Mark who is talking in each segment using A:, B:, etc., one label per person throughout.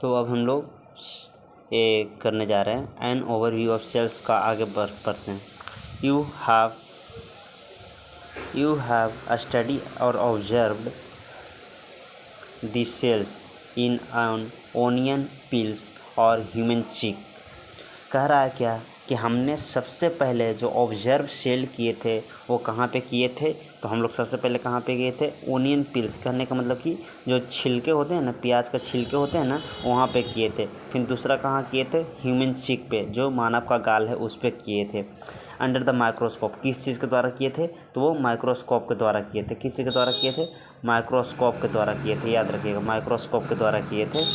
A: तो अब हम लोग ये करने जा रहे हैं एन ओवरव्यू ऑफ सेल्स का। आगे पढ़ते हैं। यू हैव स्टडी और observed the cells in an onion peels और ह्यूमन चीक। कह रहा है क्या कि हमने सबसे पहले जो ऑब्जर्व सेल किए थे वो कहाँ पे किए थे। तो हम लोग सबसे पहले कहाँ पे किए थे, ओनियन पील्स। कहने का मतलब कि जो छिलके होते हैं ना, प्याज का छिलके होते हैं ना, वहाँ पे किए थे। फिर दूसरा कहाँ किए थे, ह्यूमन चीक पे, जो मानव का गाल है उस पर किए थे। अंडर द माइक्रोस्कोप, किस चीज़ के द्वारा किए थे, तो वो माइक्रोस्कोप के द्वारा किए थे। किस चीज़ के द्वारा किए थे, माइक्रोस्कोप के द्वारा किए थे। याद रखिएगा, माइक्रोस्कोप के द्वारा किए थे।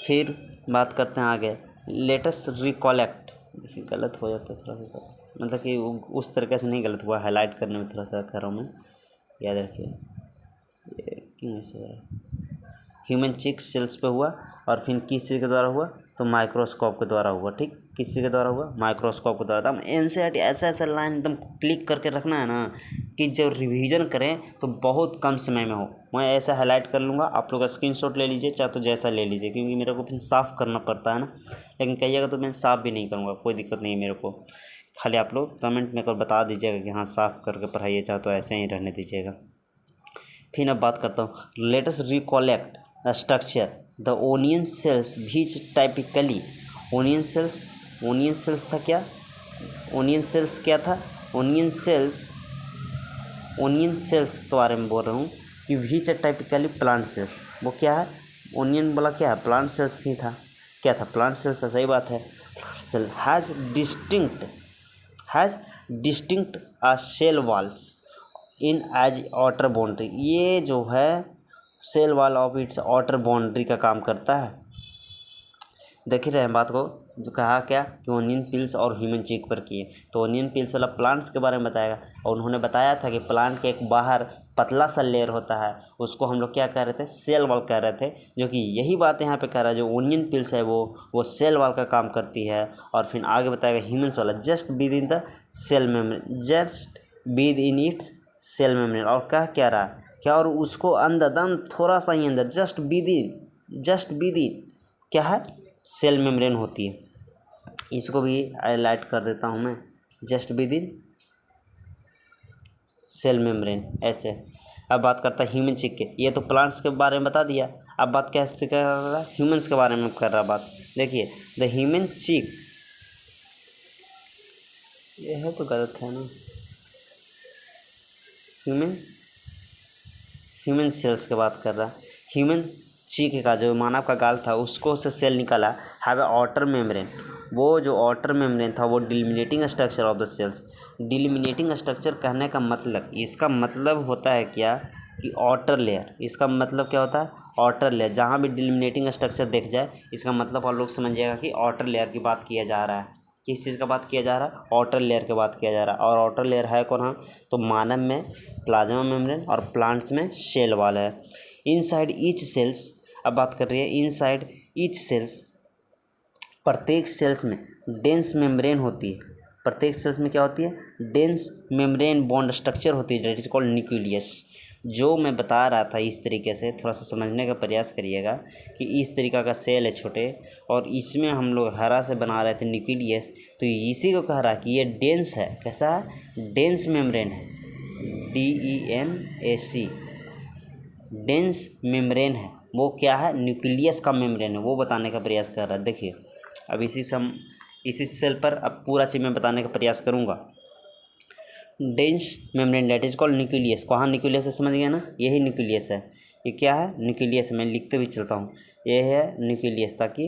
A: फिर बात करते हैं आगे, लेटेस्ट रिकॉलेक्ट। देखिए गलत हो जाता है थोड़ा सा, मतलब कि उस तरीके से नहीं गलत हुआ, हाईलाइट करने में थोड़ा सा कर रहा हूँ मैं, याद रखिए। ये क्यों ऐसे हो रहा है, ह्यूमन चिक सेल्स पे हुआ और फिर किस चीज़ के द्वारा हुआ, तो माइक्रोस्कोप के द्वारा हुआ। ठीक, किस चीज़ के द्वारा हुआ, माइक्रोस्कोप के द्वारा। तो हम एनसीईआरटी ऐसा लाइन एकदम क्लिक करके रखना है ना कि जब रिवीजन करें तो बहुत कम समय में हो। मैं ऐसा हाईलाइट कर लूँगा, आप लोग स्क्रीनशॉट ले लीजिए, चाहे तो जैसा ले लीजिए, क्योंकि मेरे को फिर साफ़ करना पड़ता है ना। लेकिन कहिएगा तो मैं साफ़ भी नहीं करूँगा, कोई दिक्कत नहीं है मेरे को। खाली आप लोग कमेंट में बता दीजिएगा कि हाँ साफ़ करके पढ़ाइए, चाहे तो ऐसे ही रहने दीजिएगा। फिर अब बात करता हूँ, latest recollect structure the onion cells which typically. Onion cells था क्या, ओनियन सेल्स क्या था, ओनियन सेल्स के बारे में बोल रहा हूँ कि व्हिच टाइपिकली प्लांट सेल्स। वो क्या है, ओनियन बोला क्या है, प्लांट सेल्स ही था। क्या था, प्लांट सेल्स था, सही बात है। Has distinct a cell walls in as outer boundary. ये जो है cell wall of its outer boundary का काम करता है। देख ही रहे हैं बात को, जो कहा क्या कि ओनियन पिल्स और ह्यूमन चीक पर किए। तो ओनियन पिल्स वाला प्लांट्स के बारे में बताएगा, और उन्होंने बताया था कि प्लांट के एक बाहर पतला सा लेयर होता है, उसको हम लोग क्या कह रहे थे, सेल वॉल कह रहे थे। जो कि यही बात यहाँ पे कह रहा है, जो ओनियन पिल्स है वो सेल वॉल का काम करती है। और फिर आगे बताएगा ह्यूमन्स वाला, just within the cell membrane, just within its cell membrane. और क्या रहा क्या, और उसको अंदर दम थोड़ा सा ही अंदर, जस्ट विद इन क्या है, सेल मेम्ब्रेन होती है। इसको भी हाईलाइट कर देता हूँ मैं, just within cell membrane, ऐसे। अब बात करता है ह्यूमन चिक के, ये तो प्लांट्स के बारे में बता दिया। अब बात कैसे कर रहा है, ह्यूमन्स के बारे में कर रहा बात। देखिए, द ह्यूमन चिक, ये है तो गलत है ना, ह्यूमन सेल्स की बात कर रहा। ह्यूमन चीक का जो मानव का गाल था उसको से सेल निकाला, हैव ए आउटर मेम्ब्रेन। वो जो आउटर मेम्ब्रेन था वो delimiting structure of the cells. Delimiting structure कहने का मतलब, इसका मतलब होता है क्या कि आउटर लेयर। इसका मतलब क्या होता है, आउटर लेयर। जहाँ भी डिलिमिनेटिंग स्ट्रक्चर देख जाए, इसका मतलब आप लोग समझिएगा कि आउटर लेयर की बात किया जा रहा है। किस चीज़ का बात किया जा रहा है, आउटर लेयर की बात किया जा रहा है। और आउटर लेयर है कौन, तो मानव में प्लाज्मा मेम्ब्रेन और प्लांट्स में सेल वॉल है। इनसाइड ईच सेल्स, अब बात कर रही है इनसाइड ईच सेल्स, प्रत्येक सेल्स में डेंस मेम्ब्रेन होती है। प्रत्येक सेल्स में क्या होती है, डेंस मेम्ब्रेन बॉन्ड स्ट्रक्चर होती है, दैट इज कॉल्ड न्यूक्लियस। जो मैं बता रहा था इस तरीके से थोड़ा सा समझने का प्रयास करिएगा कि इस तरीका का सेल है छोटे, और इसमें हम लोग हरा से बना रहे थे न्यूक्लियस। तो इसी को कह रहा है कि ये डेंस है, कैसा है, डेंस मेम्ब्रेन है, DENAC, डेंस मेम्ब्रेन है। वो क्या है, न्यूक्लियस का मेम्ब्रेन है, वो बताने का प्रयास कर रहा है। देखिए अब इसी सेल पर अब पूरा चीज़ मैं बताने का प्रयास करूँगा। Dense membrane that is called nucleus. कहाँ न्यूक्लियस है, समझ गया ना, यही न्यूक्लियस है। ये क्या है, न्यूक्लियस है। मैं लिखते भी चलता हूँ, ये है न्यूक्लियस, ताकि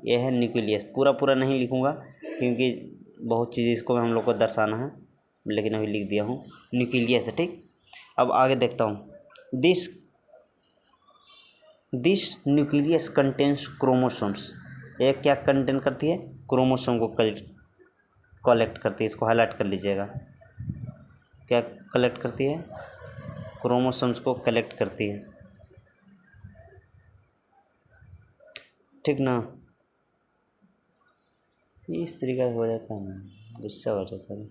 A: ये है न्यूक्लियस। पूरा नहीं लिखूँगा क्योंकि बहुत चीज़ इसको हम लोग को दर्शाना है, लेकिन अभी लिख दिया हूँ, न्यूक्लियस है। ठीक, अब आगे देखता हूँ। This nucleus contains chromosomes. ये क्या कंटेन करती है, क्रोमोसोम को कलेक्ट करती है। इसको हाईलाइट कर लीजिएगा, क्या कलेक्ट करती है, क्रोमोसोम्स को कलेक्ट करती है। ठीक ना, इस तरीके से हो जाता है ना, गुस्सा हो जाता है।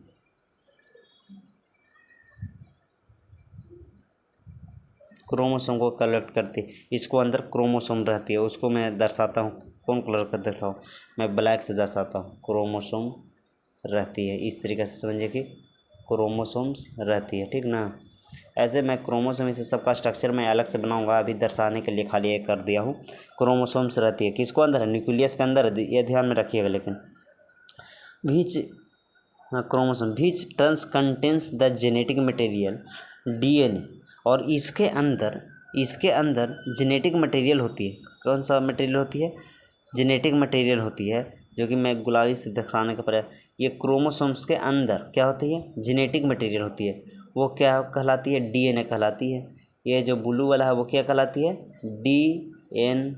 A: क्रोमोसोम को कलेक्ट करती है। इसको अंदर क्रोमोसोम रहती है, उसको मैं दर्शाता हूँ कौन कलर का दर्शाऊँ, मैं ब्लैक से दर्शाता हूँ। क्रोमोसोम रहती है, इस तरीके से समझिए कि क्रोमोसोम्स रहती है, ठीक ना। ऐसे मैं क्रोमोसोम इसे सबका स्ट्रक्चर मैं अलग से बनाऊंगा, अभी दर्शाने के लिए खाली ये कर दिया हूँ। क्रोमोसोम्स रहती है किसको अंदर है, न्यूक्लियस के अंदर है, ये ध्यान में रखिएगा। लेकिन which chromosome which turns contains the genetic material DNA, और इसके अंदर जेनेटिक मटेरियल होती है। कौन सा मटेरियल होती है, जेनेटिक मटेरियल होती है, जो कि मैं गुलाबी से दिखाने का प्रयास। ये क्रोमोसोम्स के अंदर क्या होती है, जेनेटिक मटेरियल होती है, वो क्या कहलाती है, डीएनए कहलाती है। ये जो ब्लू वाला है वो क्या कहलाती है, डीएनए,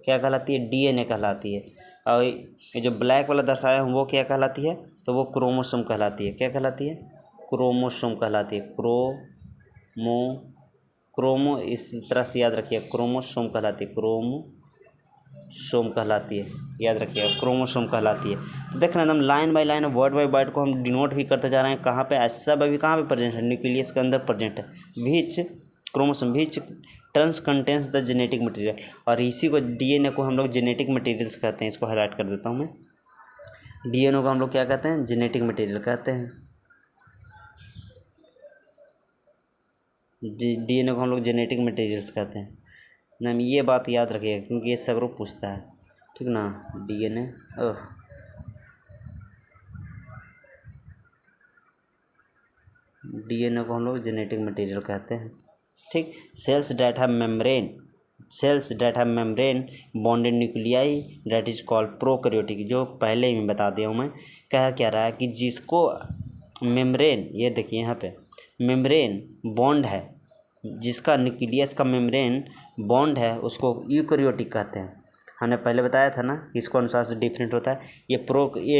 A: क्या कहलाती है, डीएनए कहलाती है। और ये जो ब्लैक वाला दर्शाया हूँ वो क्या कहलाती है, तो वो क्रोमोसोम कहलाती है। क्या कहलाती है, क्रोमोसोम कहलाती है। क्रोमो इस तरह से याद रखिए, क्रोमोसोम कहलाती है, क्रोमोसोम कहलाती है, याद रखिएगा, क्रोमोसोम कहलाती है। तो देख रहे हैं एकदम line by line, word by word को हम डिनोट भी करते जा रहे हैं। कहाँ पे सब अभी कहाँ पे प्रेजेंट है, न्यूक्लियस के अंदर प्रेजेंट है। Which chromosome which turns contains the genetic material, और इसी को डीएनए को हम लोग जेनेटिक मटेरियल्स कहते हैं। इसको हाईलाइट कर देता हूँ मैं, डीएनए को हम लोग क्या कहते हैं, जेनेटिक मटेरियल कहते हैं। डीएनए को हम लोग जेनेटिक मटेरियल्स कहते हैं ना, ये बात याद रखिएगा क्योंकि ये सगरों पूछता है, ठीक ना। डीएनए डीएनए को हम लोग जेनेटिक मटेरियल कहते हैं, ठीक। Cells that have membrane bonded nuclei that is called prokaryotic, जो पहले ही मैं बता दिया हूँ मैं। कह क्या रहा है कि जिसको मेम्ब्रेन, ये देखिए यहाँ पे मेम्ब्रेन बॉन्ड है, जिसका न्यूक्लियस का मेम्ब्रेन बॉन्ड है, उसको यूकैरियोटिक कहते हैं। हमने पहले बताया था ना इसको अनुसार से डिफरेंट होता है। ये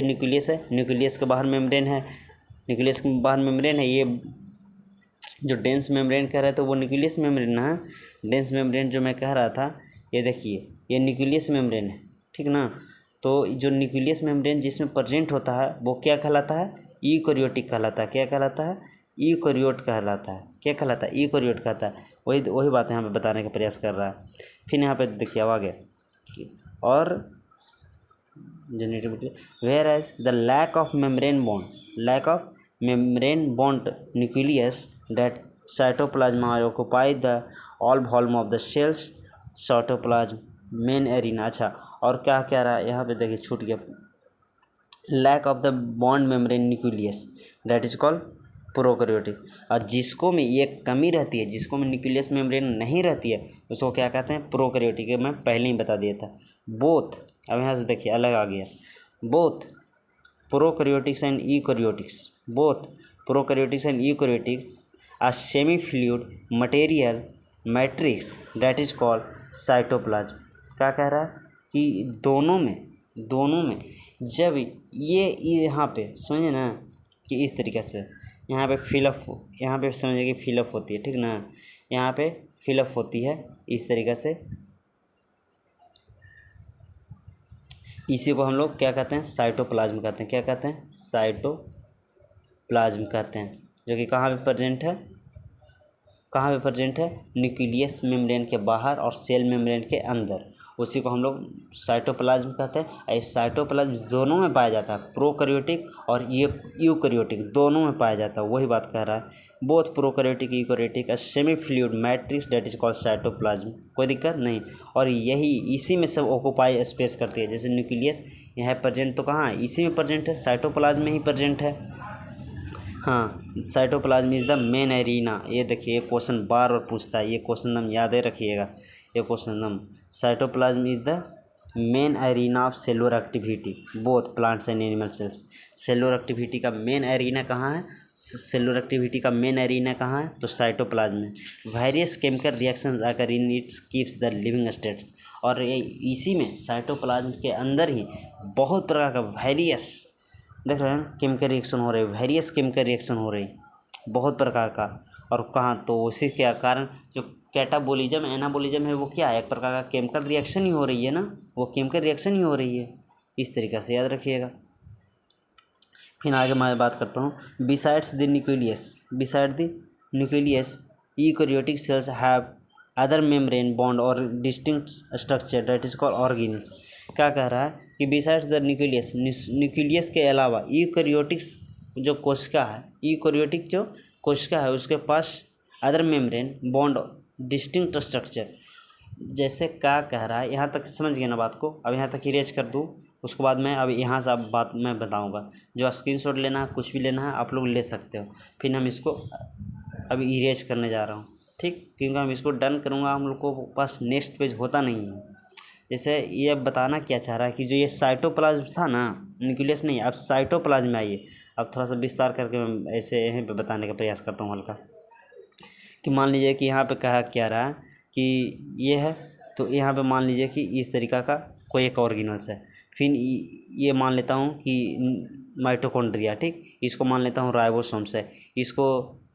A: न्यूक्लियस है, न्यूक्लियस के बाहर मेम्ब्रेन है, न्यूक्लियस के बाहर मेम्ब्रेन है। ये जो डेंस मेम्ब्रेन कह रहे थे वो न्यूक्लियस मेम्ब्रेन ना है। डेंस मेम्ब्रेन जो मैं कह रहा था, ये देखिए ये न्यूक्लियस मेम्ब्रेन है, ठीक ना। तो जो न्यूक्लियस मेम्ब्रेन जिसमें प्रेजेंट होता है वो क्या कहलाता है, यूकैरियोटिक कहलाता है। क्या कहलाता है, यूकैरियोट कहलाता है। क्या कहलाता है, यूकैरियोट कहता है। वही बात यहाँ पे बताने का प्रयास कर रहा है। फिर यहाँ पे देखिए अब आगे, और genetic whereas the lack of membrane bond nucleus that cytoplasm occupy the all volume of the cells cytoplasm main arena। अच्छा, और क्या कह रहा है यहाँ पे देखिए, छूट गया, lack of the bond membrane nucleus that is called prokaryotic. और जिसको में ये कमी रहती है, जिसको में न्यूक्लियस मेम्ब्रेन नहीं रहती है, उसको क्या कहते हैं, प्रोकैरियोटिक। मैं पहले ही बता दिया था। बोथ, अब यहाँ से देखिए अलग आ गया, both prokaryotics and eukaryotics, a semi-fluid material matrix that is called cytoplasm। क्या कह रहा है कि दोनों में जब ये यहाँ पे समझिए ना कि इस तरीके से यहाँ पे फिलअप, यहाँ पे समझिए कि फिलअप होती है, ठीक ना। यहाँ पे फिलअप होती है इस तरीके से, इसी को हम लोग क्या कहते हैं, साइटोप्लाज्म कहते हैं। क्या कहते हैं, साइटोप्लाज्म कहते हैं, जो कि कहाँ पे प्रेजेंट है, न्यूक्लियस मेम्ब्रेन के बाहर और सेल मेम्ब्रेन के अंदर। उसी को हम लोग साइटोप्लाज्म कहते हैं। इस साइटोप्लाज्म दोनों में पाया जाता है, प्रोकैरियोटिक और ये यूकैरियोटिक दोनों में पाया जाता है। वही बात कह रहा है, both prokaryotic eukaryotic a semi fluid matrix that is called cytoplasm. कोई दिक्कत नहीं। और इसी में सब ऑक्यूपाई स्पेस करती है। जैसे न्यूक्लियस यहाँ प्रेजेंट तो कहाँ है, इसी में प्रेजेंट है, साइटोप्लाज्म में ही प्रेजेंट है। हाँ, cytoplasm is the main arena. ये देखिए ये क्वेश्चन बार बार पूछता है, ये क्वेश्चन हम याद ही रखिएगा। ये क्वेश्चन हम, cytoplasm is the main arena of cellular activity both plants and animal cells. Cellular activity का मेन एरिना कहाँ है, तो साइटोप्लाज्म में। Various chemical reactions occur in its keeps the living states. और इसी में साइटोप्लाज्म के अंदर ही बहुत प्रकार का वेरियस, देख रहे हैं, केमिकल रिएक्शन हो रहे, वेरियस केमिकल रिएक्शन हो रही बहुत प्रकार का। और कहाँ, तो उसी के कारण जो कैटाबोलिज्म एनाबोलिज्म है वो क्या है, एक प्रकार का केमिकल रिएक्शन ही हो रही है ना, वो केमिकल रिएक्शन ही हो रही है। इस तरीक़े से याद रखिएगा। फिर आगे मैं बात करता हूँ, beside the nucleus eukaryotic cells have other membrane bound और distinct structure that is called organelles. क्या कह रहा है कि बिसाइड्स द न्यूक्लियस, न्यूक्लियस के अलावा यूकैरियोटिक्स जो कोशिका है, यूकैरियोटिक जो कोशिका है उसके पास other membrane bound distinct structure, जैसे क्या कह रहा है, यहाँ तक समझ गए ना बात को। अब यहाँ तक इरेज कर दूँ, उसके बाद मैं अब यहाँ से अब बात मैं बताऊँगा। जो स्क्रीनशॉट लेना है, कुछ भी लेना है आप लोग ले सकते हो। फिर हम इसको अभी इरेज करने जा रहा हूँ, ठीक, क्योंकि हम इसको डन करूँगा, हम लोग को पास नेक्स्ट पेज होता नहीं है। जैसे ये बताना क्या चाह रहा है कि जो ये साइटोप्लाज्म था ना, न्यूक्लियस नहीं, अब साइटोप्लाज्म में आइए। अब थोड़ा सा विस्तार करके मैं ऐसे यहीं पे बताने का प्रयास करता हूँ हल्का, कि मान लीजिए कि यहाँ पे कहा क्या रहा है कि ये है, तो यहाँ पे मान लीजिए कि इस तरीक़ा का कोई एक ऑर्गेनल्स है। फिर ये मान लेता हूँ कि माइटोकॉन्ड्रिया, ठीक, इसको मान लेता हूँ राइबोसोम्स है, इसको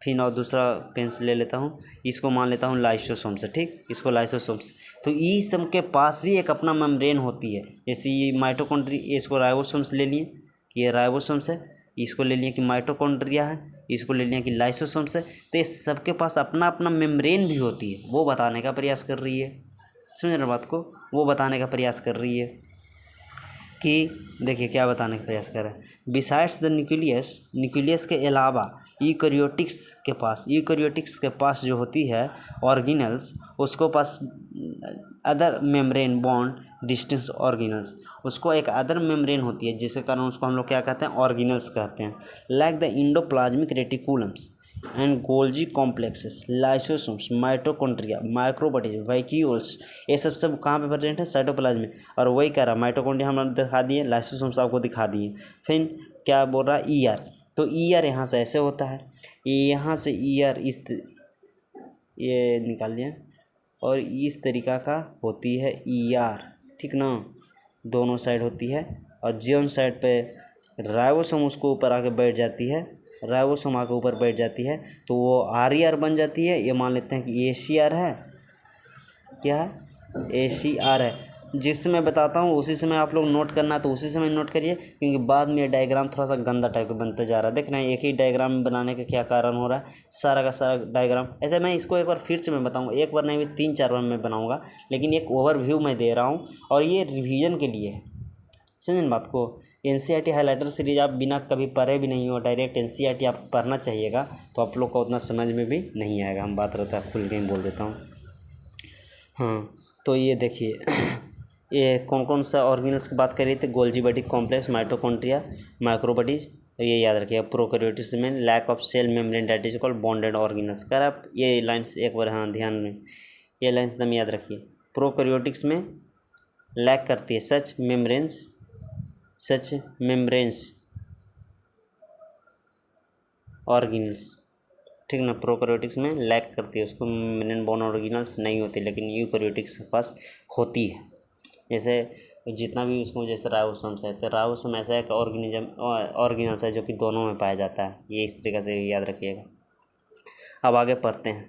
A: फिर और दूसरा पेंस ले लेता हूँ, इसको मान लेता हूँ लाइसोसोम्स है, ठीक, इसको लाइसोसोम्स। तो ये सब के पास भी एक अपना मेम्ब्रेन होती है। जैसे ये माइटोकॉन्ड्रिया, इसको राइबोसोम्स ले लिए, ये राइबोसोम्स है, इसको ले लिया कि माइटोकॉन्ड्रिया है, इसको ले लिया कि लाइसोसोम्स है। तो इस सबके पास अपना अपना मेम्ब्रेन भी होती है, वो बताने का प्रयास कर रही है। समझ रहे बात को, वो बताने का प्रयास कर रही है कि देखिए क्या बताने का प्रयास कर रहा है। बिसाइड्स द न्यूक्लियस, न्यूक्लियस के अलावा यूकैरियोटिक्स के पास जो होती है ऑर्गेनल्स, उसको पास other membrane bound distance organelles, उसको एक अदर मेम्ब्रेन होती है जिसके कारण उसको हम लोग क्या कहते हैं, ऑर्गेनल्स कहते हैं। Like the endoplasmic reticulums and Golgi complexes, lysosomes, mitochondria, microbodies, vacuoles, ये सब कहाँ पे प्रेजेंट है, साइटोप्लाज्म में। और वही कह रहा है माइटोकॉन्ड्रिया हम लोग दिखा दिए, लाइसोसोम्स आपको दिखा दिए। फिर क्या बोल रहा है, ईआर, तो ईआर यहाँ से ऐसे होता है, यहाँ से ईआर ये निकाल लिया, और इस तरीक़ा का होती है ईआर, ठीक ना, दोनों साइड होती है। और जीवन साइड पे राइबोसोम उसको ऊपर आके बैठ जाती है, राइबोसोम आके ऊपर बैठ जाती है, तो वो आर बन जाती है। ये मान लेते हैं कि एसीआर है, क्या है, एसीआर है। जिस समय बताता हूँ उसी समय आप लोग नोट करना, तो उसी समय नोट करिए, क्योंकि बाद में ये डायग्राम थोड़ा सा गंदा टाइप का बनते जा रहा है। देख रहे हैं एक ही डायग्राम बनाने का क्या कारण हो रहा है, सारा का सारा डायग्राम ऐसे। मैं इसको एक बार फिर से मैं बताऊँगा, एक बार नहीं भी 3-4 बार मैं बनाऊँगा, लेकिन एक ओवरव्यू मैं दे रहा हूँ और ये रिवीजन के लिए है। समझें बात को। NCERT हाइलाइटर सीरीज आप बिना कभी पढ़े भी नहीं हो, डायरेक्ट NCERT आप पढ़ना चाहिएगा, तो आप लोग को उतना समझ में भी नहीं आएगा। हम बात रहता है खुल के बोल देता हूँ। हाँ, तो ये देखिए ये कौन कौन सा ऑर्गेनल्स की बात कर रही थी, Golgi body complex, mitochondria, microbodies. ये याद रखिए, प्रोकैरियोटिक्स में lack of cell membrane that is called bonded organelles. कर आप ये लाइन्स एक बार हाँ ध्यान में, ये लाइन्स एकदम याद रखिए। प्रोकैरियोटिक्स में लैक करती है सच मेम्ब्रेन्स ऑर्गेनल्स, ठीक ना। प्रोकैरियोटिक्स में लैक करती है, उसको मेम्ब्रेन बॉन्ड ऑर्गेनल्स नहीं होती, लेकिन यूकैरियोटिक्स के पास होती है। जैसे जितना भी उसमें, जैसे राइबोसोम्स है, तो राइबोसोम ऐसा एक ऑर्गेनल्स है जो कि दोनों में पाया जाता है। ये इस तरीके से याद रखिएगा। अब आगे पढ़ते हैं।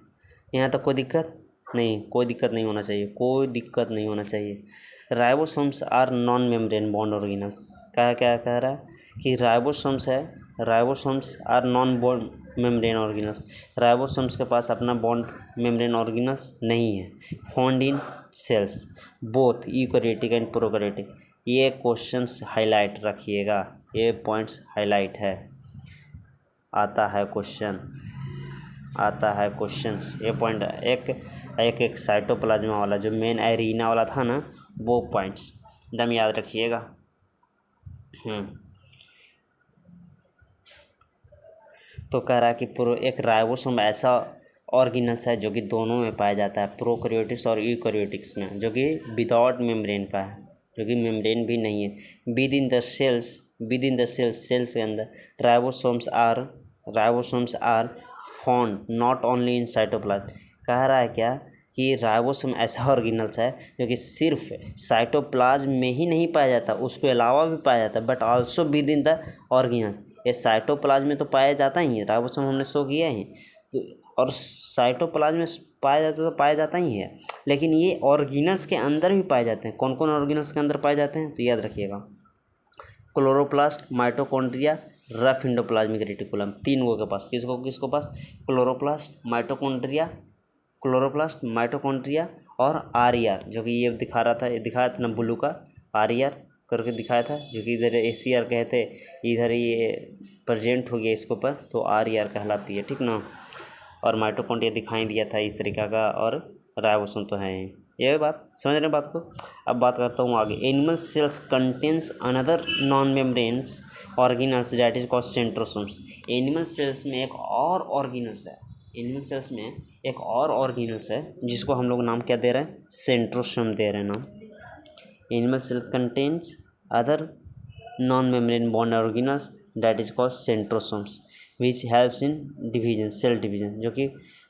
A: यहाँ तक कोई दिक्कत नहीं, कोई दिक्कत नहीं होना चाहिए, कोई दिक्कत नहीं होना चाहिए। Ribosomes are non membrane bond organelles. क्या क्या कह रहा है कि राइबोसोम्स है, ribosomes are non bond membrane organelles. Ribosomes के पास अपना बॉन्ड मेम्ब्रेन ऑर्गेनल्स नहीं है। Found in cells both eukaryotic and prokaryotic. ये क्वेश्चंस हाईलाइट रखिएगा, ये पॉइंट्स हाईलाइट है। आता है क्वेश्चंस, ये पॉइंट एक साइटोप्लाज्मा वाला जो मेन एरिना वाला था ना, वो पॉइंट्स एकदम याद रखिएगा। तो कह रहा है कि एक राइबोसोम ऐसा ऑर्गेनल्स है जो कि दोनों में पाया जाता है, प्रोकैरियोटिक्स और यूकैरियोटिक्स में, जो कि विदाउट मेम्ब्रेन का है, जो कि मेम्ब्रेन भी नहीं है। विद इन द सेल्स के अंदर ribosomes are found not only in cytoplasm. कह रहा है क्या कि राइबोसोम ऐसा ऑर्गेनल्स है जो कि सिर्फ साइटोप्लाज्म में ही नहीं पाया जाता, उसके अलावा भी पाया जाता है, but also with in the organelle. ये साइटोप्लाज्म में तो पाया जाता ही है, राइबोसोम हमने शो किया है, तो और साइटोप्लाज्म में पाया जाता ही है, लेकिन ये ऑर्गेनल्स के अंदर भी पाए जाते हैं। कौन कौन ऑर्गेनल्स के अंदर पाए जाते हैं, तो याद रखिएगा, chloroplast, mitochondria, rough endoplasmic reticulum 3 गो के पास, किसको पास, क्लोरोप्लास्ट माइटोकॉन्ड्रिया और आर जो कि ये दिखाया था ना ब्लू का, आर करके दिखाया था, जो कि इधर ACR कहते, इधर ये प्रेजेंट हो गया इसके ऊपर, तो आर कहलाती है, ठीक ना। और माइटोकॉन्ड्रिया दिखाई दिया था इस तरीका का, और राइबोसोम तो है ये बात, समझ रहे हैं बात को। अब बात करता हूँ आगे। Animal cells contains another non membranes organelles that is called centrosomes. Animal cells में एक और ऑर्गेनल्स है, जिसको हम लोग नाम क्या दे रहे हैं, सेंट्रोसोम दे रहे हैं नाम। Animal cell contains other non membrane bond organelles that is called centrosomes which helps in division, cell division, जो कि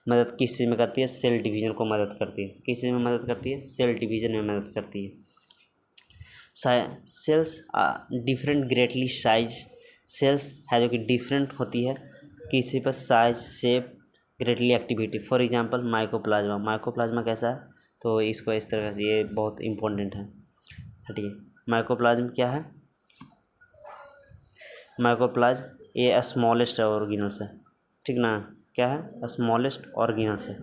A: मदद किस चीज़ में करती है, सेल डिवीजन को मदद करती है। किस चीज़ में मदद करती है, सेल डिवीजन में मदद करती है। Cells different greatly size, cells है जो कि डिफरेंट होती है किसी पर size, shape, greatly activity. For example mycoplasma कैसा है, तो इसको इस तरह से, ये बहुत इंपॉर्टेंट है। हटिए, माइकोप्लाज्म क्या है, माइकोप्लाज्म ये स्मॉलेस्ट ऑर्गेनल्स है, ठीक ना। क्या है, स्मॉलेस्ट ऑर्गेनल्स है।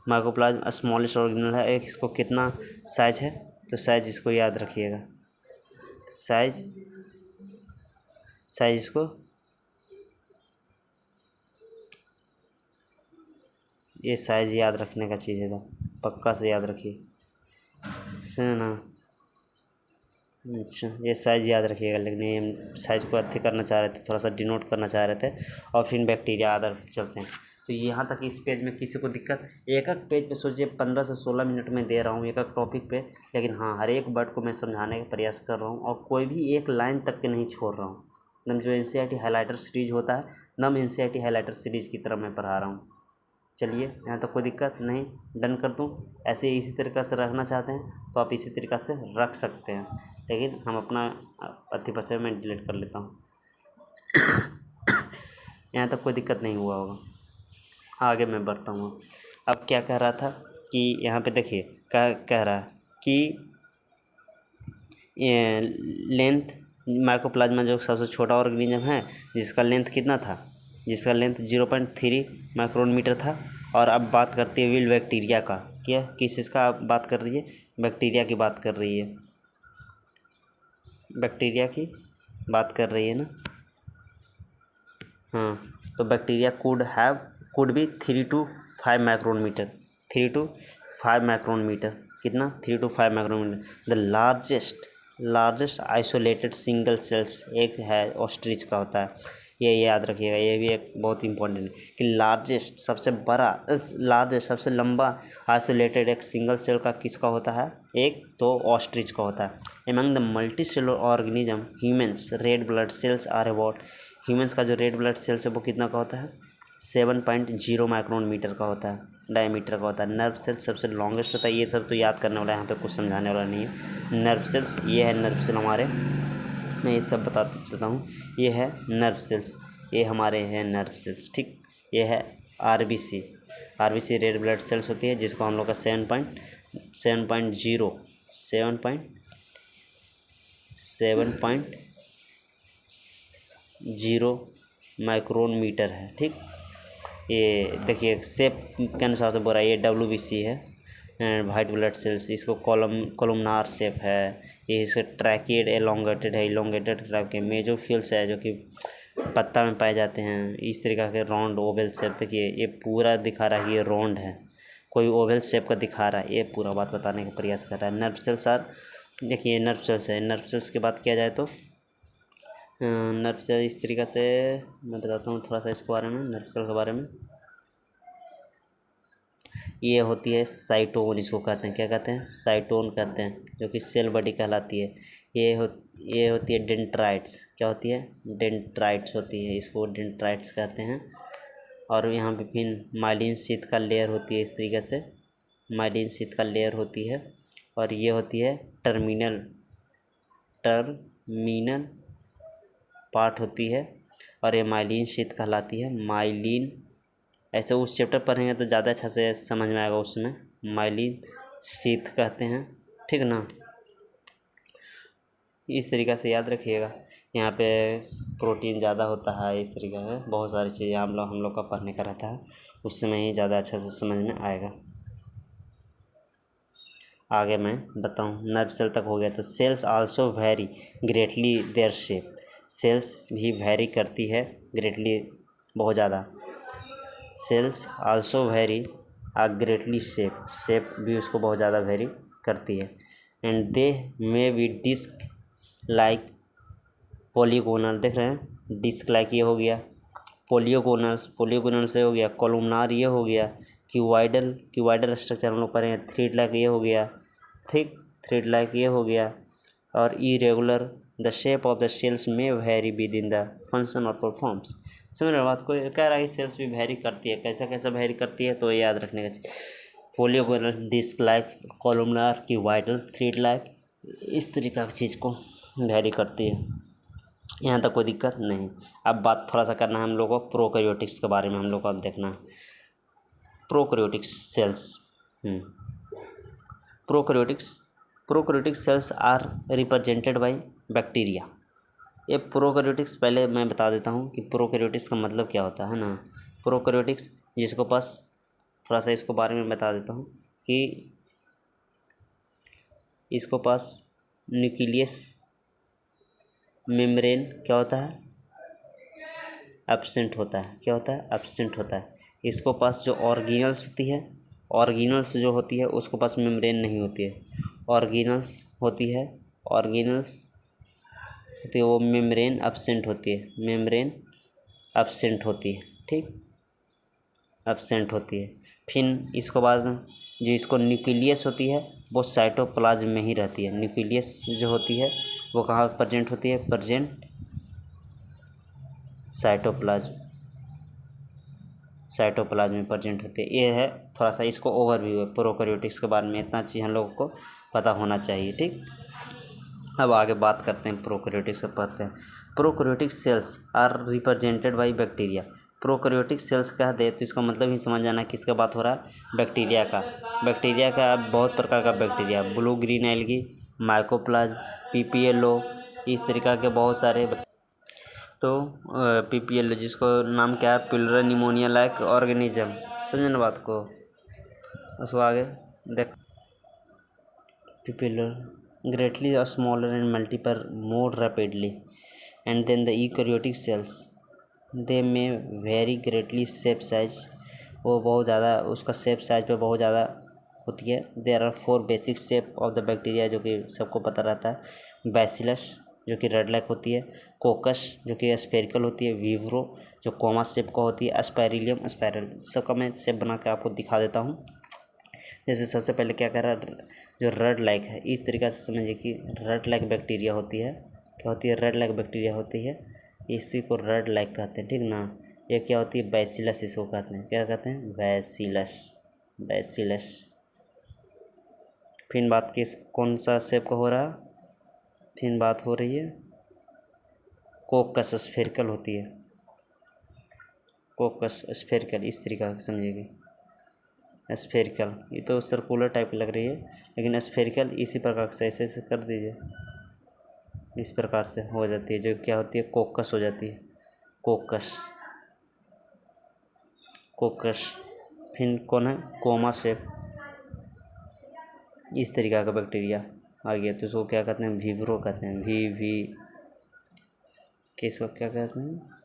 A: माइकोप्लाज्म स्मॉलेस्ट ऑर्गेनल है। एक इसको कितना साइज है, तो साइज इसको याद रखिएगा, साइज इसको ये साइज याद रखने का चीज़ है, तो पक्का से याद रखिए, सुनो ना। अच्छा, ये साइज याद रखिएगा, लेकिन ये साइज को अथी करना चाह रहे थे, थोड़ा सा डिनोट करना चाह रहे थे, और फिर बैक्टीरिया अदर चलते हैं। तो यहाँ तक इस पेज में किसी को दिक्कत, एक पेज पे सोचिए 15 से 16 मिनट में दे रहा हूँ एक टॉपिक पे, लेकिन हाँ हर एक वर्ड को मैं समझाने का प्रयास कर रहा हूँ, और कोई भी एक लाइन तक के नहीं छोड़ रहा हूँ। एकदम जो NCERT हाइलाइटर सीरीज होता है, एकदम NCERT हाइलाइटर सीरीज की तरह मैं पढ़ा रहा हूँ। चलिए, यहाँ तक कोई दिक्कत नहीं, डन कर दूँ। ऐसे इसी तरीक़ा से रखना चाहते हैं तो आप इसी तरीक़ा से रख सकते हैं, लेकिन हम अपना अथी पर से मैं डिलीट कर लेता हूँ। यहाँ तक कोई दिक्कत नहीं हुआ होगा। आगे मैं बढ़ता हूँ। अब क्या कह रहा था कि यहाँ पे देखिए, कह रहा है कि लेंथ, माइकोप्लाज्मा जो सबसे छोटा ऑर्गेनिज्म है, जिसका लेंथ कितना था, जिसका लेंथ 0.3 माइक्रोमीटर था। और अब बात करती है विल बैक्टीरिया का, क्या किस इसका बात कर रही है, बैक्टीरिया की बात कर रही है, बैक्टीरिया की बात कर रही है ना। हाँ, तो bacteria could be 3 to 5 micrometer, 3 to 5 micrometer, कितना, 3 to 5 micrometer. The largest isolated single cells एक है ऑस्ट्रिच का होता है, ये याद रखिएगा, ये भी एक बहुत इंपॉर्टेंट है कि लार्जेस्ट सबसे बड़ा, लार्जेस्ट सबसे लंबा आइसोलेटेड एक सिंगल सेल का किसका होता है, एक तो ऑस्ट्रिच का होता है। Among the multi cellular organism humans red blood cells are about, humans का जो रेड ब्लड सेल्स है वो कितना का होता है, 7.0 माइक्रोमीटर का होता है, डायमीटर का होता है। नर्व सेल्स सबसे लॉन्गेस्ट होता है। ये सब तो याद करने वाला है, यहाँ पे कुछ समझाने वाला नहीं है। नर्व सेल्स, ये है नर्व सेल हमारे, मैं ये सब बताता चलता हूँ। ये है नर्व सेल्स, ये हमारे हैं नर्व सेल्स, ठीक। ये है RBC रेड ब्लड सेल्स होती है, जिसको हम लोग का 7.0 माइक्रोमीटर है, ठीक। ये देखिए शेप के अनुसार से बोल रहा है, ये WBC है, वाइट ब्लड सेल्स, इसको कॉलमनार शेप है। ये इसका ट्रैकिड एलोंगेटेड है, इलोंगेटेड टाइप के। मेजोफिल्स है जो कि पत्ता में पाए जाते हैं। इस तरीक़ा के राउंड ओवल शेप, देखिए ये पूरा दिखा रहा है कि ये राउंड है, कोई ओवल शेप का दिखा रहा है, ये पूरा बात बताने का प्रयास कर रहा है। नर्व सेल्स देखिए नर्व सेल्स है। नर्व सेल्स की बात किया जाए तो नर्व सेल इस तरीक़ा से मैं बताता हूँ थोड़ा सा इसके बारे में, नर्व सेल के बारे में। ये होती है साइटोन, इसको कहते हैं, क्या कहते हैं, साइटोन कहते हैं, जो कि सेल बॉडी कहलाती है। ये होती है डेंड्राइट्स, क्या होती है, डेंड्राइट्स होती है, इसको डेंड्राइट्स कहते हैं। और यहाँ पे फिर माइलिन शीथ का लेयर होती है, इस तरीके से माइलिन शीथ का लेयर होती है। और ये होती है टर्मिनल पार्ट होती है, और ये माइलिन शीथ कहलाती है। माइलिन, ऐसे उस चैप्टर पढ़ेंगे तो ज़्यादा अच्छा से समझ में आएगा, उसमें माइलिन शीथ कहते हैं, ठीक ना। इस तरीक़ा से याद रखिएगा। यहाँ पे प्रोटीन ज़्यादा होता है, इस तरीके से बहुत सारी चीज़ें हम लोग का पढ़ने का रहता है, उस समय ही ज़्यादा अच्छा से समझ में आएगा। आगे मैं बताऊँ, नर्व सेल तक हो गया। तो cells also vary greatly their shape, cells भी वेरी करती है ग्रेटली, बहुत ज़्यादा। Cells also vary greatly shape भी उसको बहुत ज़्यादा वेरी करती है। And they may be disc like polygonal, देख रहे हैं, डिस्क लाइक ये हो गया, पोलियोगोनल से हो गया, कॉलमनार ये हो गया, क्यूबाइडल स्ट्रक्चर हम लोग पढ़े हैं, थ्रेड लाइक ये हो गया, थिक थ्रेड लाइक ये हो गया, और irregular the shape of the cells में vary within the function और परफॉर्म्स। समझ रहे बात को, कह रहा है सेल्स भी वेरी करती है, कैसा कैसा वेरी करती है तो याद रखने का चाहिए। Polygonal, disc like, columnar, cuboidal, thread like, इस तरीके की चीज़ को वेरी करती है। यहाँ तक कोई दिक्कत नहीं। अब बात थोड़ा सा करना है हम लोग को प्रोकैरियोटिक्स के बारे में, हम लोग को अब देखना है prokaryotics cells. Prokaryotic cells are represented by bacteria. ये प्रोकैरियोटिक्स, पहले मैं बता देता हूँ कि प्रोकैरियोटिक्स का मतलब क्या होता है ना। प्रोकैरियोटिक्स जिसको पास, थोड़ा सा इसको बारे में बता देता हूँ कि इसको पास न्यूक्लियस मेम्ब्रेन क्या होता है, एब्सेंट होता है। क्या होता है, एब्सेंट होता है। इसको पास जो ऑर्गेनल्स होती है, ऑर्गेनल्स जो होती है उसको पास मेम्ब्रेन नहीं होती है, ऑर्गेनल्स होती है, ऑर्गेनल्स होती है, वो मेम्ब्रेन एब्सेंट होती है, मेम्ब्रेन एब्सेंट होती है, ठीक, एब्सेंट होती है। फिर इसको बाद जो इसको न्यूक्लियस होती है वो साइटोप्लाज्म में ही रहती है। न्यूक्लियस जो होती है वो कहाँ प्रेजेंट होती है, प्रेजेंट साइटोप्लाज्म में प्रेजेंट होती है। ये है थोड़ा सा इसको ओवरव्यू है प्रोकैरियोटिक्स के बारे में, इतना चीज़ हम लोगों को पता होना चाहिए, ठीक। अब आगे बात करते हैं प्रोकैरियोटिक्स से, पढ़ते हैं। Prokaryotic cells are represented by bacteria. Prokaryotic cells कह दे तो इसका मतलब ही समझ जाना किसका बात हो रहा है, बैक्टीरिया का। बैक्टीरिया का बहुत प्रकार का bacteria, blue green algae, mycoplasma, PPLO, इस तरीक़ा के बहुत सारे। तो पीपीएलओ जिसको नाम क्या है, पिलर निमोनिया लाइक ऑर्गेनिज्म, समझे ना बात को। उसको आगे देख, PPLO greatly smaller and multiple more rapidly, and then the eukaryotic cells they may vary greatly shape size, वो बहुत ज़्यादा उसका शेप साइज पे बहुत ज़्यादा होती है। There are 4 basic shape of the bacteria, जो कि सबको पता रहता है। बैसिलस जो कि रेड लाइक होती है, कोकस जो कि स्फेरिकल होती है, विवरो जो कोमा शेप का होती है, एस्पेरिलियम स्पाइरल, सबका मैं शेप बना के आपको दिखा देता हूँ। जैसे सबसे पहले क्या कर रहा है, जो रेड लाइक है, इस तरीक़े से समझिए कि रेड लाइक बैक्टीरिया होती है, क्या होती है, रेड लाइक बैक्टीरिया होती है, इसी को रेड लाइक कहते हैं, ठीक ना। ये क्या होती है, बैसिलस इसको कहते हैं, क्या कहते हैं, बैसिलस। फिर बात किस कौन सा शेप का हो रहा, फिर बात हो रही है कोकस स्फेरिकल होती है, कोकस स्फेरिकल, इस तरीक़ा से समझिएगा। स्फेरिकल, ये तो सर्कुलर टाइप लग रही है, लेकिन स्फेरिकल इसी प्रकार से ऐसे कर दीजिए, इस प्रकार से हो जाती है, जो क्या होती है, कोकस हो जाती है, कोकस। फिर कौन है, कोमा शेप, इस तरीक़ा का बैक्टीरिया आ गया, तो इसको क्या कहते हैं, विवरो कहते हैं, किसको क्या कहते हैं,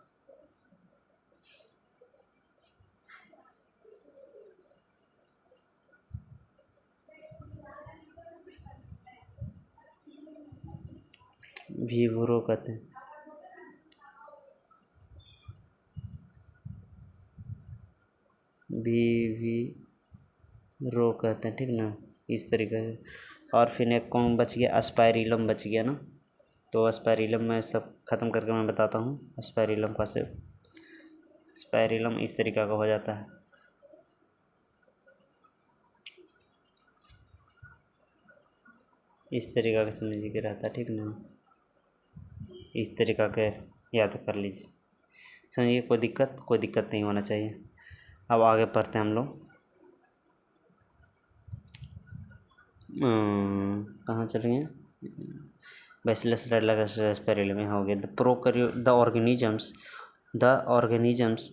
A: विवरो कहते हैं, रो कहते हैं, ठीक ना, इस तरीके से। और फिर एक कौन बच गया, एस्पाइरिलम बच गया ना। तो एस्पाइरिलम में सब ख़त्म करके मैं बताता हूँ एस्पाइरिलम का शेप। एस्पाइरिलम इस तरीक़ा का हो जाता है, इस तरीक़ा का समझिए कि रहता है, ठीक ना, इस तरीक़ा के याद कर लीजिए, समझिए, कोई दिक्कत नहीं होना चाहिए। अब आगे पढ़ते हैं हम लोग, कहाँ चले गए, बैसिलस रेस्पिरेलियम में हो गया। The organisms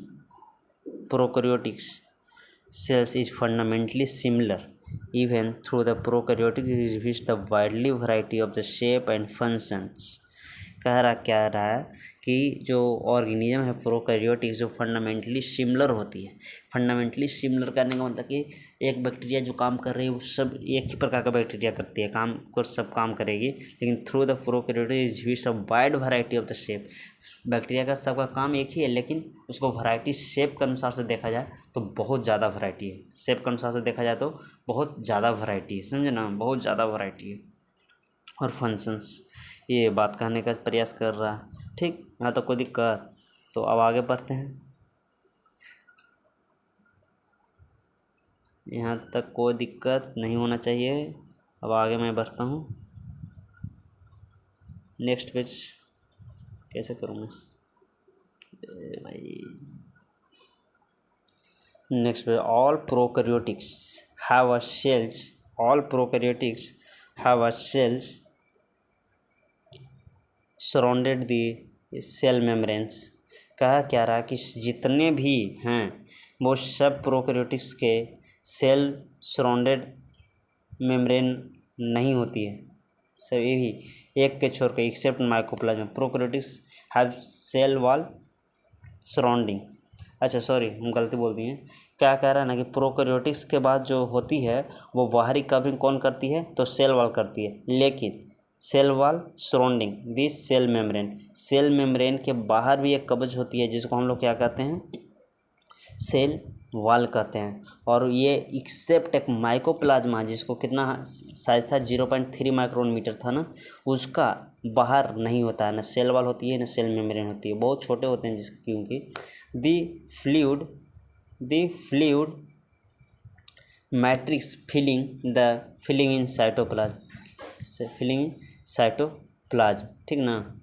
A: prokaryotic cells is fundamentally similar. Even through the prokaryotic exhibits the widely variety of the shape and functions. कह रहा है कि जो ऑर्गेनिज्म है प्रोकैरियोटिक जो फंडामेंटली सिमिलर होती है। फंडामेंटली सिमिलर करने का मतलब कि एक बैक्टीरिया जो काम कर रही है वो सब एक ही प्रकार का बैक्टीरिया करती है, काम को सब काम करेगी, लेकिन through the prokaryotic exhibits a wide variety of the shape. Bacteria का सबका काम एक ही है, लेकिन उसको वैरायटी शेप के अनुसार से देखा जाए तो बहुत ज़्यादा वैरायटी है। शेप के अनुसार से देखा जाए तो बहुत ज़्यादा वैरायटी है, समझे ना, बहुत ज़्यादा वैरायटी है। और फंक्शंस, ये बात कहने का प्रयास कर रहा है। ठीक, यहाँ तक कोई दिक्कत? तो अब आगे बढ़ते हैं। यहाँ तक कोई दिक्कत नहीं होना चाहिए। अब आगे मैं बढ़ता हूँ। नेक्स्ट पेज कैसे करूँ मैं भाई? Next page. All prokaryotics have a cells surrounded the cell membranes. कहा क्या रहा कि जितने भी हैं वो सब प्रोकैरियोटिक्स के सेल सराउंडेड मेम्ब्रेन नहीं होती है, सभी भी एक के छोड़ के, except mycoplasma. Prokaryotics have cell wall surrounding. अच्छा सॉरी, हम गलती बोल दिए। क्या कह रहा है ना कि प्रोकैरियोटिक्स के बाद जो होती है वो बाहरी कवरिंग कौन करती है? तो सेल वॉल करती है, लेकिन cell wall surrounding this cell membrane के बाहर भी एक कवच होती है जिसको हम लोग क्या कहते हैं? सेल वॉल कहते हैं। और ये एक्सेप्ट एक माइकोप्लाज्मा जिसको कितना साइज था, 0.3 माइक्रोन मीटर था ना, उसका बाहर नहीं होता है, ना सेल वॉल होती है ना सेल मेम्ब्रेन होती है, बहुत छोटे होते हैं क्योंकि the fluid matrix filling in cytoplasm, ठीक ना,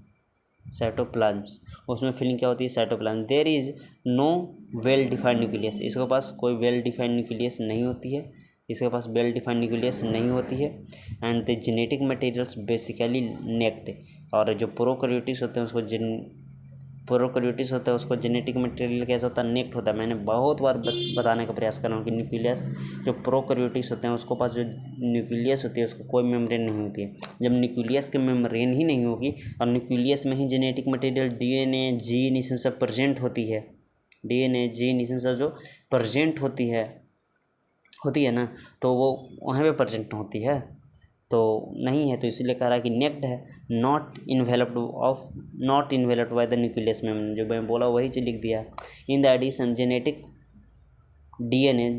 A: साइटोप्लाज्म, उसमें फिलिंग क्या होती है? Cytoplasm. There is no well defined nucleus, इसके पास कोई वेल डिफाइंड न्यूक्लियस नहीं होती है, and the genetic materials basically naked. और जो प्रोकैरियोटिक्स होते हैं उसको जेनेटिक मटेरियल कैसा होता है? नेक्ट होता है। मैंने बहुत बार बताने का प्रयास कर रहा हूँ कि न्यूक्लियस जो प्रोकैरियोटिक्स होते हैं उसके पास जो न्यूक्लियस होती है उसको कोई मेम्ब्रेन नहीं होती है। जब न्यूक्लियस के मेम्ब्रेन ही नहीं होगी और न्यूक्लियस में ही जेनेटिक मटेरियल डीएनए जीन इसमें सब प्रेजेंट होती है, जो प्रेजेंट होती है ना, तो वो वहाँ पे प्रेजेंट होती है, तो नहीं है, तो इसीलिए कह रहा है कि नेक्ड है, not enveloped by the nucleus membrane. जो मैं बोला वही चीज लिख दिया। In addition genetic DNA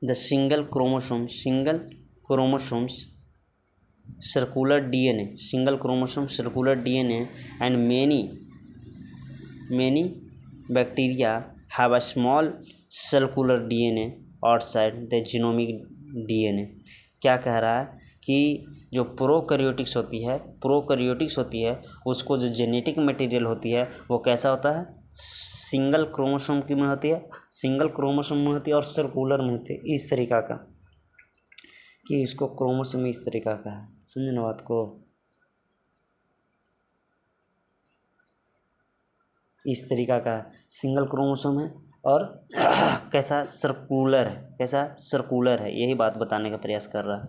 A: the single chromosomes circular DNA and many bacteria have a small circular DNA outside the genomic DNA। क्या कह रहा है कि जो प्रोकैरियोटिक्स होती है उसको जो जेनेटिक मटेरियल होती है वो कैसा होता है? सिंगल क्रोमोसोम में होती है और सर्कुलर में होती है, इस तरीका का, कि इसको क्रोमोसोम इस तरीका का है, समझे ना बात को? इस तरीका का सिंगल क्रोमोसोम है और कैसा? सर्कुलर है, यही बात बताने का प्रयास कर रहा है।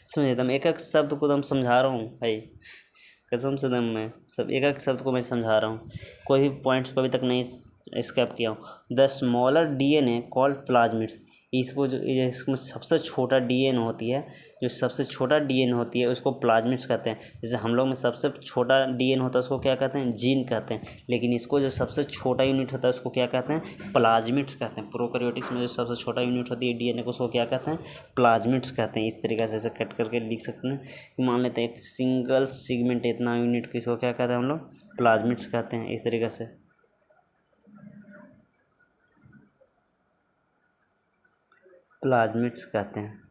A: समझे? एकदम एक एक शब्द को एकदम समझा रहा हूँ भाई, कसम से दम मैं सब एक एक शब्द को मैं समझा रहा हूँ, कोई भी पॉइंट्स को अभी तक नहीं स्किप किया हूँ। The smaller DNA called plasmids, इसमें सबसे छोटा डीएनए होती है उसको प्लाज्मिड्स कहते हैं। जैसे हम लोग में सबसे छोटा डीएनए होता है उसको क्या कहते हैं? जीन कहते हैं, लेकिन इसको जो सबसे छोटा यूनिट होता है उसको क्या कहते हैं? प्लाज्मिड्स कहते हैं। प्रोकैरियोटिक्स में जो सबसे छोटा यूनिट होती है डीएनए को, उसको क्या कहते हैं? प्लाज्मिड्स कहते हैं। इस तरीके से कट करके लिख सकते हैं कि मान लेते हैं एक सिंगल सेगमेंट इतना यूनिट को, इसको क्या कहते हैं हम लोग? प्लाज्मिड्स कहते हैं। इस तरीके से प्लाज्मिड्स कहते हैं,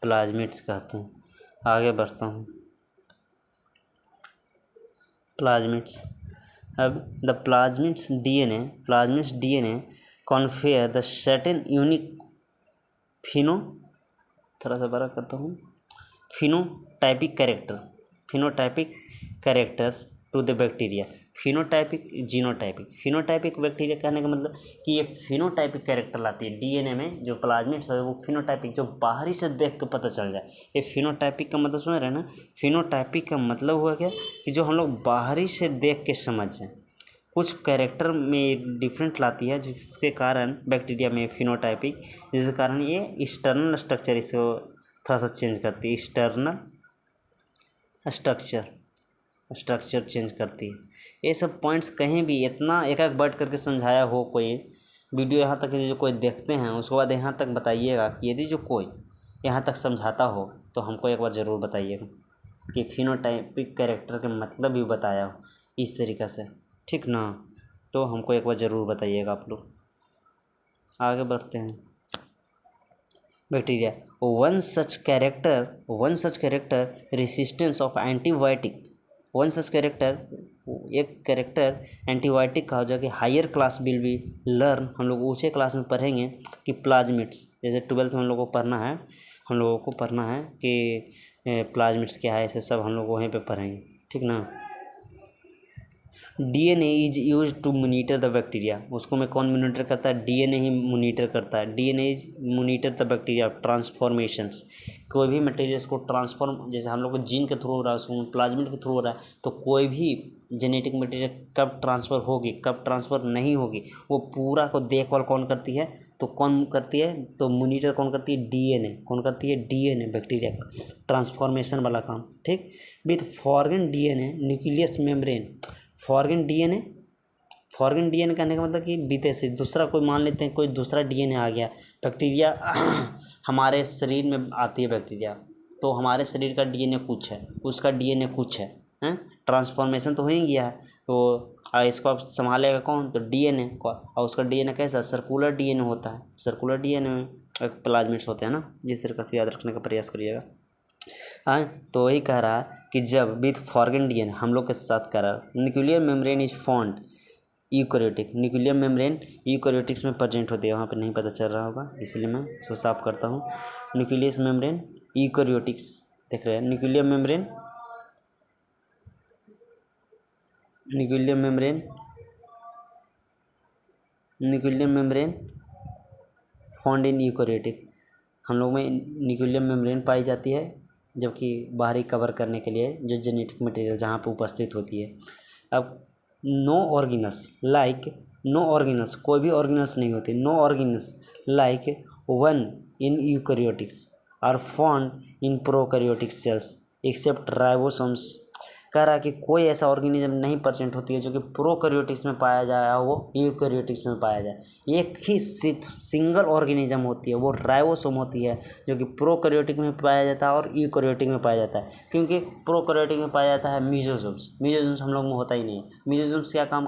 A: प्लाज्मिड्स कहते हैं। आगे बढ़ता हूँ। प्लाज्मिड्स अब the plasmids DNA confer the certain unique pheno थोड़ा सा बड़ा करता हूँ phenotypic characters to the bacteria. Phenotypic bacteria कहने का मतलब कि ये फिनोटाइपिक कैरेक्टर लाती है डीएनए में, जो प्लाज्मिड्स है वो फिनोटाइपिक, जो बाहरी से देख के पता चल जाए। ये फिनोटाइपिक का मतलब समझ रहे हैं ना। फिनोटाइपिक का मतलब हुआ क्या कि जो हम लोग बाहरी से देख के समझ जाएं। कुछ कैरेक्टर में डिफरेंट लाती है जिसके कारण बैक्टीरिया में फिनोटाइपिक, जिसके कारण ये एक्सटर्नल स्ट्रक्चर इसको थोड़ा सा चेंज करती है। एक्सटर्नल स्ट्रक्चर चेंज करती है। ये सब पॉइंट्स कहीं भी इतना एक एक वर्ड करके समझाया हो, कोई वीडियो यहाँ तक जो कोई देखते हैं उसके बाद यहाँ तक बताइएगा कि यदि जो कोई यहाँ तक समझाता हो तो हमको एक बार ज़रूर बताइएगा कि फिनोटाइपिक कैरेक्टर के मतलब भी बताया हो इस तरीक़ा से, ठीक ना। तो हमको एक बार ज़रूर बताइएगा आप लोग। आगे बढ़ते हैं। Bacteria one such character resistance of antibiotic. एक कैरेक्टर एंटीबायोटिक का हो जाए कि higher class will be learn. हम लोग ऊँचे क्लास में पढ़ेंगे कि प्लाज्मिड्स, जैसे 12th में हम लोगों को पढ़ना है कि प्लाज्मिड्स क्या है, ऐसे सब हम लोग वहीं पे पढ़ेंगे, ठीक ना। DNA is use to monitor the bacteria. उसको में कौन मोनीटर करता है? डीएनए ही मोनीटर करता है। DNA monitor the bacteria transformations. कोई भी मटेरियल्स को ट्रांसफॉर्म, जैसे हम लोग को जीन के थ्रू हो रहा है, उसको प्लाज्मिड के थ्रू हो रहा है, तो कोई भी जेनेटिक मटेरियल कब ट्रांसफ़र होगी कब ट्रांसफ़र नहीं होगी वो पूरा को देखभाल कौन करती है? तो कौन करती है? तो मोनीटर कौन करती है? डीएनए। कौन करती है? डीएनए, बैक्टीरिया का ट्रांसफॉर्मेशन वाला काम, ठीक। With foreign DNA nucleus membrane. Foreign DNA कहने का मतलब कि विदेशी दूसरा कोई, मान लेते हैं कोई दूसरा डीएनए आ गया बैक्टीरिया हमारे शरीर में आती है बैक्टीरिया, तो हमारे शरीर का डीएनए कुछ है, उसका डीएनए कुछ है, ट्रांसफॉर्मेशन तो हो ही गया है। तो इसको अब संभालेगा कौन? तो डीएनए को। और उसका डीएनए कैसा? सर्कुलर डीएनए होता है। सर्कुलर डीएनए में प्लाज्मिड्स होते हैं ना, जिस तरीके से याद रखने का प्रयास करिएगा। हाँ, तो वही कह रहा है कि जब विथ फॉर्गन डीएनए हम लोग के साथ कह रहा है nuclear membrane is found eukaryotic. Nuclear membrane eukaryotics में प्रेजेंट होती है, वहाँ पे नहीं पता चल रहा होगा इसलिए मैं इसको साफ करता हूँ। न्यूक्लियस मेम्ब्रेन यूकैरियोटिक्स देख रहे हैं। Nuclear membrane found in eukaryotic. हम लोग में न्यूक्लियर मेम्ब्रेन पाई जाती है, जबकि बाहरी कवर करने के लिए जो जेनेटिक मटेरियल जहाँ पे उपस्थित होती है। अब नो ऑर्गेनल्स कोई भी ऑर्गेनल्स नहीं होते। No organelles like one in eukaryotics are found in prokaryotic cells except ribosomes. कह रहा है कि कोई ऐसा ऑर्गेनिज्म नहीं प्रेजेंट होती है जो कि प्रोकैरियोटिक्स में पाया जाए और वो यूकैरियोटिक्स में पाया जाए। एक ही सिर्फ सिंगल ऑर्गेनिज्म होती है, वो राइबोसोम होती है, जो कि प्रोकैरियोटिक में पाया जाता है और यूकैरियोटिक में पाया जाता है। क्योंकि प्रोकैरियोटिक में पाया जाता है मीजोजोम्स हम लोग में होता ही नहीं है। मीजोजोम्स क्या काम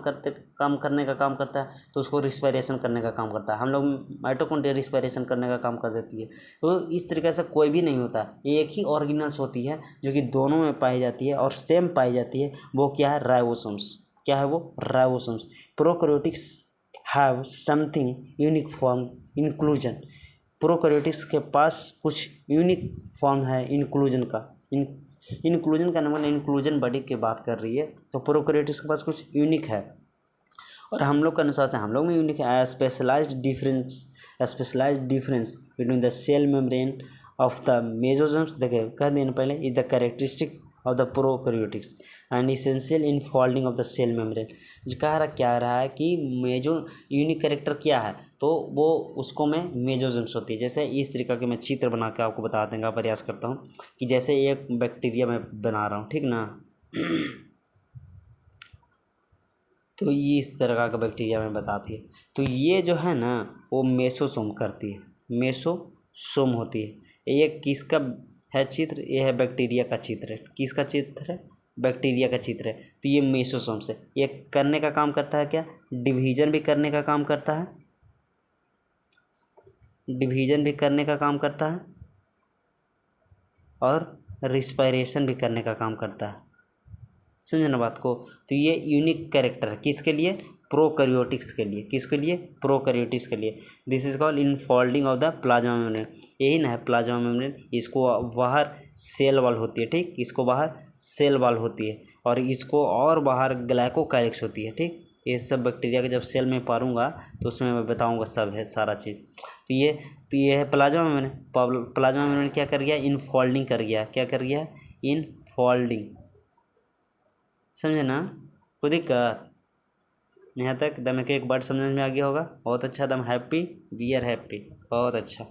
A: करने का काम करता है? तो उसको रिस्पायरेशन करने का काम करता है। हम लोग माइटोकॉन्ड्रिया रिस्पायरेशन करने का काम कर देती है। तो इस तरीके से कोई भी नहीं होता, एक ही ऑर्गेनल्स होती है जो कि दोनों में पाई जाती है और सेम पाई जाती है। वो क्या है? राइबोसोम्स। क्या है वो? Ribosomes. Prokaryotics have something unique form inclusion. Prokaryotics के पास कुछ यूनिक फॉर्म है इंक्लूजन का। इंक्लूजन का मतलब इंक्लूजन बॉडी की बात कर रही है, तो प्रोकैरियोटिक्स के पास कुछ यूनिक है और हम लोग के अनुसार से हम लोग में यूनिक है। Specialised difference between the cell membrane of the mesosomes. देखिए कह देना पहले, is the characteristic of the prokaryotics and essential in folding of the cell membrane. जो क्या रहा है कि मेजो यूनिक कैरेक्टर क्या है, तो वो उसको में मेसोजोम्स होती है। जैसे इस तरीके के मैं चित्र बना के आपको बता देने का प्रयास करता हूँ कि जैसे एक बैक्टीरिया मैं बना रहा हूँ, ठीक ना। तो ये इस तरह का बैक्टीरिया में बताती है। तो ये जो है ना वो मेसोसोम करती है, मेसोसोम होती है। ये किसका है चित्र? ये है बैक्टीरिया का चित्र है। किसका चित्र है? बैक्टीरिया का चित्र है। तो ये मेसोसोम से ये करने का काम करता है क्या? डिवीजन भी करने का काम करता है, और रिस्पायरेशन भी करने का काम करता है। समझे ना बात को। तो ये यूनिक कैरेक्टर है किसके लिए, प्रोकैरियोटिक्स के लिए। किसके लिए, प्रोकैरियोटिक्स के लिए। This is called infolding of the plasma membrane. यही ना है प्लाज्मा मेम्ब्रेन, इसको बाहर सेल वॉल होती है, ठीक, इसको बाहर सेल वॉल होती है और इसको और बाहर ग्लाइकोकाइलिक्स होती है, ठीक। ये सब बैक्टीरिया के जब सेल में पढ़ूंगा तो उसमें मैं बताऊंगा सब है सारा चीज़। तो ये है प्लाज्मा मेम्ब्रेन। प्लाज्मा मेम्ब्रेन क्या कर गया, इनफोल्डिंग कर गया। क्या कर गया, इनफोल्डिंग। समझे ना, कोई दिक्कत यहाँ तक दम के एक वर्ड समझ में आ गया होगा। बहुत अच्छा, दम हैप्पी, वी आर हैप्पी, बहुत अच्छा।